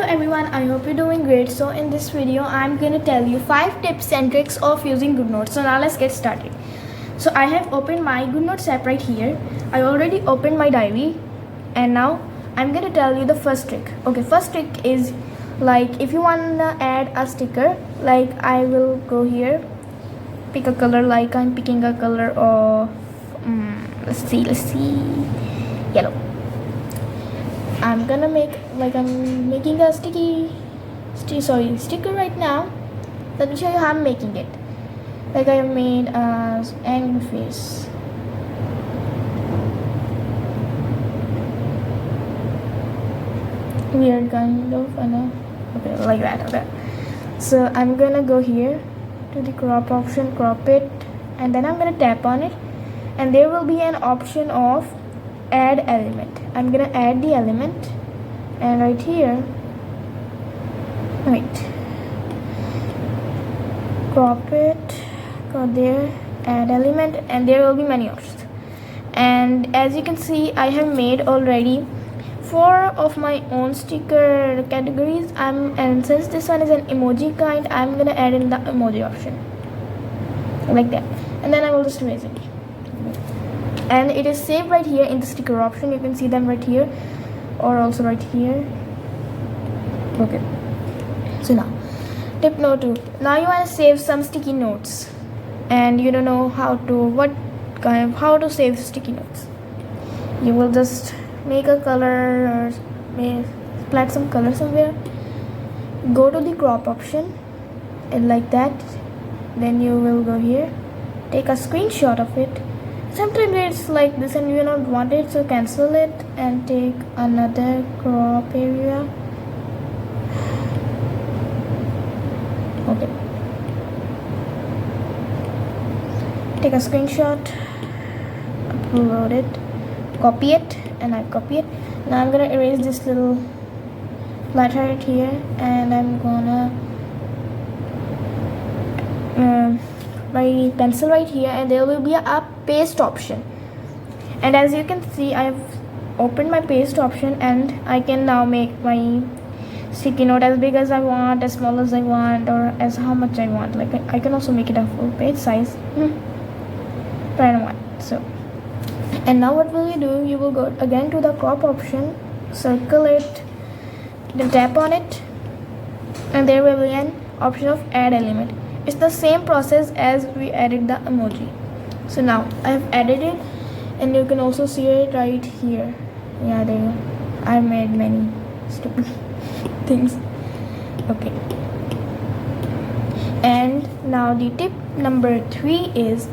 everyone, I hope you're doing great. So in this video I'm going to tell you 5 tips and tricks of using Goodnotes. So now let's get started. So I have opened my Goodnotes app right here. I already opened my diary and now I'm going to tell you the first trick. Okay, first trick is like if you want to add a sticker, like I will go here, pick a color, like I'm picking a color of let's see, yellow. I'm gonna make like I'm making a sticker right now. Let me show you how I'm making it. Like I made a angry face. Weird kind of, I know. Okay, like that. Okay. So I'm gonna go here to the crop option, crop it, and then I'm gonna tap on it, and there will be an option of add element. I'm gonna add the element, and right here, wait, crop it, go there, add element, and there will be many options. And as you can see, I have made already 4 of my own sticker categories. And since this one is an emoji kind, I'm gonna add in the emoji option like that, and then I will just erase it. And it is saved right here in the sticker option. You can see them right here or also right here. Okay, so now tip number 2. Now you want to save some sticky notes and you don't know how to save sticky notes. You will just make a color or splat some color somewhere, go to the crop option and like that, then you will go here, take a screenshot of it. Sometimes it's like this and you don't want it, so cancel it and take another crop area. Okay, take a screenshot, upload it, copy it, and I copy it. Now I'm gonna erase this little flatter right here, and I'm gonna my pencil right here, and there will be a paste option. And as you can see, I've opened my paste option, and I can now make my sticky note as big as I want, as small as I want, or as how much I want. Like I can also make it a full page size, but I don't want. So, and now what will you do? You will go again to the crop option, circle it, then tap on it, and there will be an option of add element. It's the same process as we added the emoji. So now I have added it, and you can also see it right here. Yeah, there you go. I made many stupid things. Okay, and now the tip number 3 is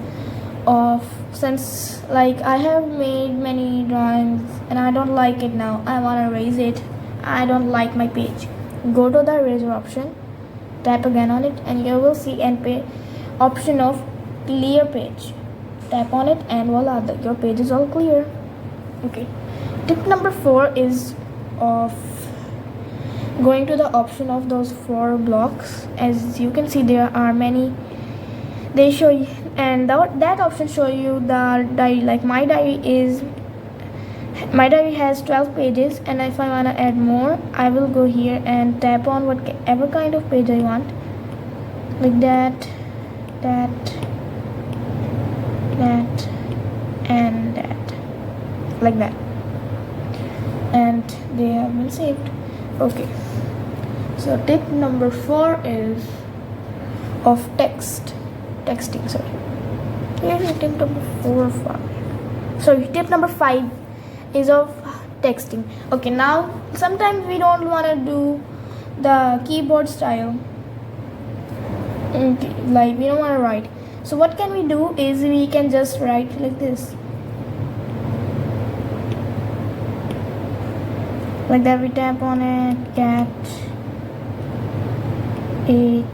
since like I have made many drawings and I don't like it now, I want to erase it, I don't like my page. Go to the eraser option, tap again on it, and you will see an option of clear page. Tap on it and voila, your page is all clear. Okay, tip number 4 is of going to the option of those 4 blocks. As you can see, there are many. They show you, and that option show you the diary. Like my diary has 12 pages, and if I want to add more, I will go here and tap on whatever kind of page I want, like that, and that, like that, and they have been saved. Okay, so tip number 4 is of texting. Sorry, here's tip number 4 or 5. Sorry, tip number 5 is of texting. Okay, now sometimes we don't want to do the keyboard style. Okay, like we don't want to write. So what can we do is we can just write like this. Like that, we tap on it, cat ate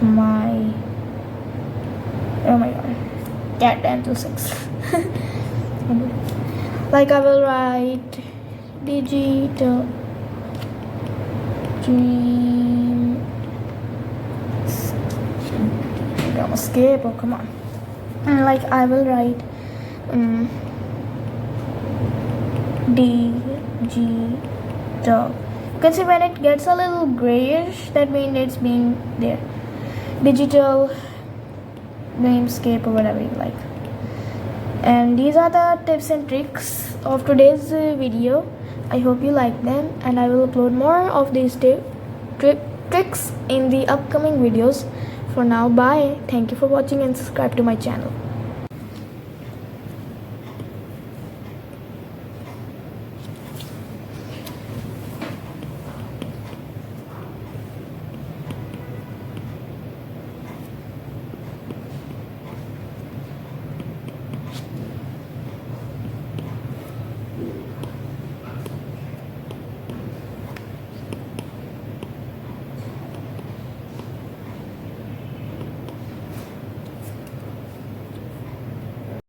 my, oh my god, cat 10 to 6. Like I will write digital dream. I'm gonna skip. Oh come on. And like I will write digital You can see when it gets a little grayish, that means it's being there. Digital namescape or whatever you like. And these are the tips and tricks of today's video. I hope you like them, and I will upload more of these tricks in the upcoming videos. For now, bye. Thank you for watching and subscribe to my channel.